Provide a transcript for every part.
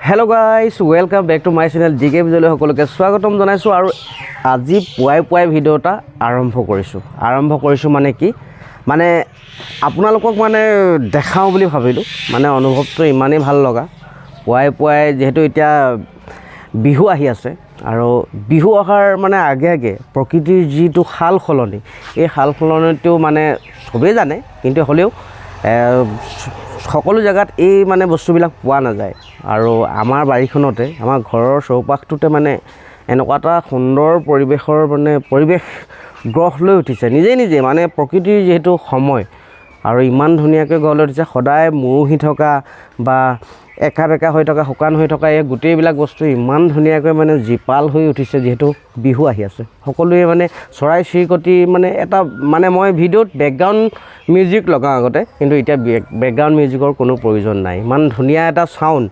Hello' guys welcome back to my channel G K ভিডিঅ'লৈ সকলোকে স্বাগতম জনাইছোঁ। আৰু আজি পুৱাই ভিডিঅ' এটা আৰম্ভ কৰিছোঁ মানে কি মানে আপোনালোকক মানে দেখাওঁ বুলি ভাবিলোঁ। মানে অনুভৱটো ইমানেই ভাল লগা। পুৱাই যিহেতু এতিয়া বিহু আহি আছে আৰু বিহু অহাৰ মানে আগে প্ৰকৃতিৰ যিটো সাল সলনি, এই সাল সলনিটো মানে চবেই জানে, কিন্তু হ'লেও সকলো জেগাত এই মানে বস্তুবিলাক পোৱা নাযায়। আৰু আমাৰ বাৰীখনতে, আমাৰ ঘৰৰ চৌপাশটোতে মানে এনেকুৱা এটা সুন্দৰ পৰিৱেশ গঢ় লৈ উঠিছে নিজে মানে প্ৰকৃতিৰ যিহেতু সময়, আৰু ইমান ধুনীয়াকৈ গঢ় লৈ উঠিছে। সদায় মৰহি থকা বা একা বেকা হৈ থকা, শুকান হৈ থকা এই গোটেইবিলাক বস্তু ইমান ধুনীয়াকৈ মানে জীপাল হৈ উঠিছে। যিহেতু বিহু আহি আছে, সকলোৱে মানে চৰাই চিৰিকটি মানে এটা মানে মই ভিডিঅ'ত বেকগ্ৰাউণ্ড মিউজিক লগাওঁ আগতে, কিন্তু এতিয়া বেকগ্ৰাউণ্ড মিউজিকৰ কোনো প্ৰয়োজন নাই, ইমান ধুনীয়া এটা চাউণ্ড।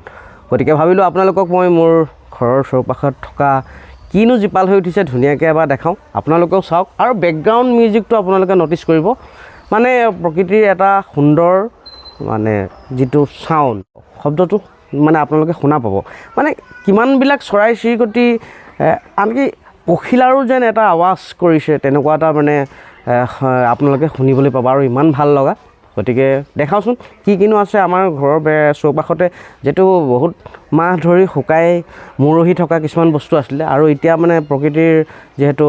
গতিকে ভাবিলোঁ আপোনালোকক মই মোৰ ঘৰৰ চৌপাশত থকা কিনো জীপাল হৈ উঠিছে ধুনীয়াকৈ এবাৰ দেখাওঁ, আপোনালোকেও চাওক। আৰু বেকগ্ৰাউণ্ড মিউজিকটো আপোনালোকে ন'টিছ কৰিব, মানে প্ৰকৃতিৰ এটা সুন্দৰ মানে যিটো চাউণ্ড, শব্দটো মানে আপোনালোকে শুনা পাব। মানে কিমানবিলাক চৰাই চিৰিকটি, আনকি পখিলাৰো যেন এটা আৱাজ কৰিছে, তেনেকুৱা এটা মানে আপোনালোকে শুনিবলৈ পাব, আৰু ইমান ভাল লগা। গতিকে দেখাওঁচোন কিনো আছে আমাৰ ঘৰৰ চৌপাশতে, যিহেতু বহুত মাহ ধৰি শুকাই মৰহি থকা কিছুমান বস্তু আছিলে, আৰু এতিয়া মানে প্ৰকৃতিৰ যিহেতু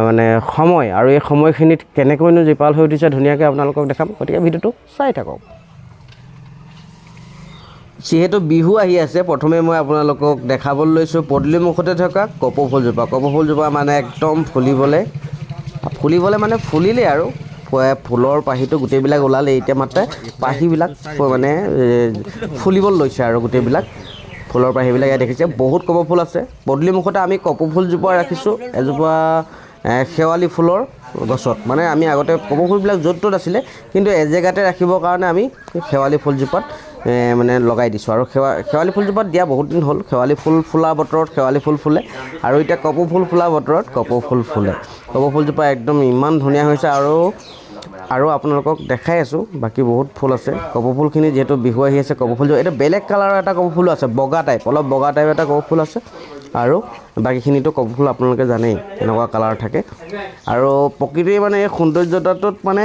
মানে সময়, আৰু এই সময়খিনিত কেনেকৈনো জীপাল হৈ উঠিছে ধুনীয়াকৈ আপোনালোকক দেখাম। গতিকে ভিডিঅ'টো চাই থাকক। যিহেতু বিহু আহি আছে, প্ৰথমে মই আপোনালোকক দেখাবলৈ লৈছোঁ পদূলি মুখতে থকা কপৌ ফুলজোপা মানে একদম ফুলিবলৈ মানে ফুলিলেই, আৰু ফুলৰ পাহিটো গোটেইবিলাক ওলালে। এতিয়া মাত্ৰ পাহিবিলাক মানে ফুলিবলৈ লৈছে, আৰু গোটেইবিলাক ফুলৰ পাহিবিলাক ইয়াত দেখিছে। বহুত কপৌ ফুল আছে পদূলি মুখতে। আমি কপৌ ফুলজোপা ৰাখিছোঁ এজোপা শেৱালি ফুলৰ গছত। মানে আমি আগতে কপৌ ফুলবিলাক য'ত আছিলে, কিন্তু এজেগাতে ৰাখিবৰ কাৰণে আমি শেৱালি ফুলজোপাত মানে লগাই দিছোঁ। আৰু শেৱালি ফুলজোপাত দিয়া বহুত দিন হ'ল। শেৱালি ফুল ফুলা বতৰত শেৱালি ফুল ফুলে, আৰু এতিয়া কপৌ ফুল ফুলা বতৰত কপৌ ফুল ফুলে। কপৌ ফুলজোপা একদম ইমান ধুনীয়া হৈছে, আৰু আপোনালোকক দেখাই আছোঁ বাকী বহুত ফুল আছে। কপৌ ফুলখিনি যিহেতু বিহু আহি আছে, কপৌ ফুলজোপা এটা বেলেগ কালাৰৰ এটা কপৌ ফুলো আছে, অলপ বগা টাইপ এটা কপৌ ফুল আছে, আৰু বাকীখিনিতো কপৌ ফুল আপোনালোকে জানেই এনেকুৱা কালাৰ থাকে। আৰু প্ৰকৃতিৰ মানে এই সৌন্দৰ্যতাটোত মানে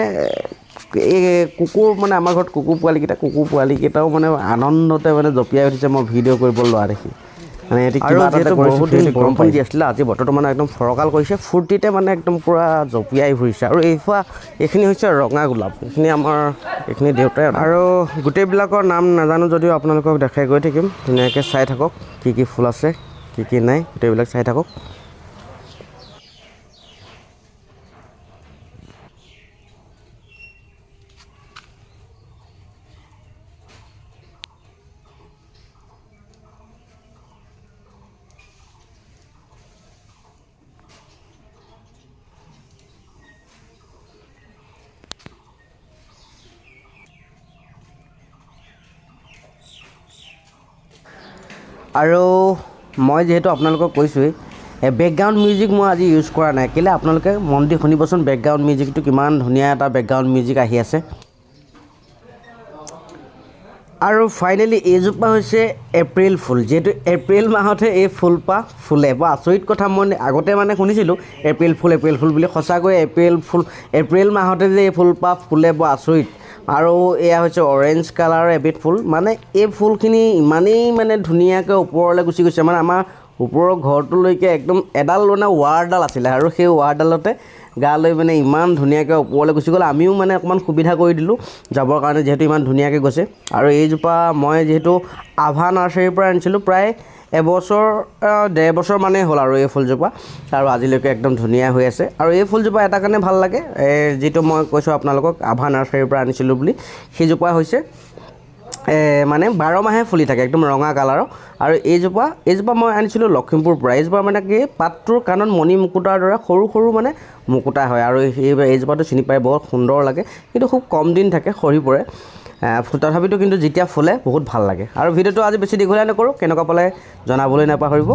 এই কুকুৰ মানে আমাৰ ঘৰত কুকুৰ পোৱালিকেইটাও মানে আনন্দতে মানে জঁপিয়াই উঠিছে মই ভিডিঅ' কৰিবলৈ লোৱা দেখি। মানে আৰু যিহেতু বহুত দিন বৰষুণ দি আছিলে, আজি বতৰটো মানে একদম ফৰকাল কৰিছে, ফূৰ্তিতে মানে একদম পূৰা জঁপিয়াই ফুৰিছে। আৰু এইখিনি হৈছে ৰঙা গোলাপ, এইখিনি দেউতাই। আৰু গোটেইবিলাকৰ নাম নাজানো যদিও আপোনালোকক দেখাই গৈ থাকিম, ধুনীয়াকৈ চাই থাকক কি ফুল আছে কি নাই, গোটেইবিলাক চাই থাকক। আৰু মই যিহেতু আপোনালোকক কৈছোঁৱেই, বেকগ্ৰাউণ্ড মিউজিক মই আজি ইউজ কৰা নাই, কেলৈ আপোনালোকে মন দি শুনিবচোন বেকগ্ৰাউণ্ড মিউজিকটো কিমান ধুনীয়া এটা বেকগ্ৰাউণ্ড মিউজিক আহি আছে। আৰু ফাইনেলি এইজোপা হৈছে এপ্ৰিল ফুল। যিহেতু এপ্ৰিল মাহতহে এই ফুলপাহ ফুলে, বৰ আচৰিত কথা। মই আগতে মানে শুনিছিলোঁ এপ্ৰিল ফুল বুলি, সঁচাকৈ এপ্ৰিল মাহতে যে এই ফুলপাহ ফুলে, বৰ আচৰিত। আৰু এয়া হৈছে অৰেঞ্জ কালাৰৰ এবিধ ফুল। মানে এই ফুলখিনি ইমানেই মানে ধুনীয়াকৈ ওপৰলৈ গুচি গৈছে, মানে আমাৰ ওপৰৰ ঘৰটোলৈকে একদম এডাল মানে ৱাৰডাল আছিলে, আৰু সেই ৱাৰডালতে গা লৈ মানে ইমান ধুনীয়াকৈ ওপৰলৈ গুচি গ'ল। আমিও মানে অকণমান সুবিধা কৰি দিলোঁ যাবৰ কাৰণে, যিহেতু ইমান ধুনীয়াকৈ গৈছে। আৰু এইজোপা মই যিহেতু আভা নাৰ্চাৰীৰ পৰা আনিছিলোঁ, প্ৰায় ডেৰ বছৰ মানেই হ'ল আৰু এই ফুলজোপা, আৰু আজিলৈকে একদম ধুনীয়া হৈ আছে। আৰু এই ফুলজোপা এটা কাৰণে ভাল লাগে, যিটো মই কৈছোঁ আপোনালোকক আভা নাৰ্চাৰীৰ পৰা আনিছিলোঁ বুলি, সেইজোপা হৈছে মানে 12 মাহে ফুলি থাকে, একদম ৰঙা কালাৰৰ। আৰু এইজোপা মই আনিছিলোঁ লখিমপুৰৰ পৰা। এইজোপা মানে কি পাতটোৰ কাণত মণি মুকুতাৰ দৰে সৰু মানে মুকুতা হয়, আৰু এইজোপাটো চিনি পাই বৰ সুন্দৰ লাগে, কিন্তু খুব কম দিন থাকে, সৰি পৰে। তথাপিতো কিন্তু যেতিয়া ফুলে বহুত ভাল লাগে। আৰু ভিডিঅ'টো আজি বেছি দীঘলীয়া নকৰোঁ, কেনেকুৱা পালে জনাবলৈ নাপাহৰিব।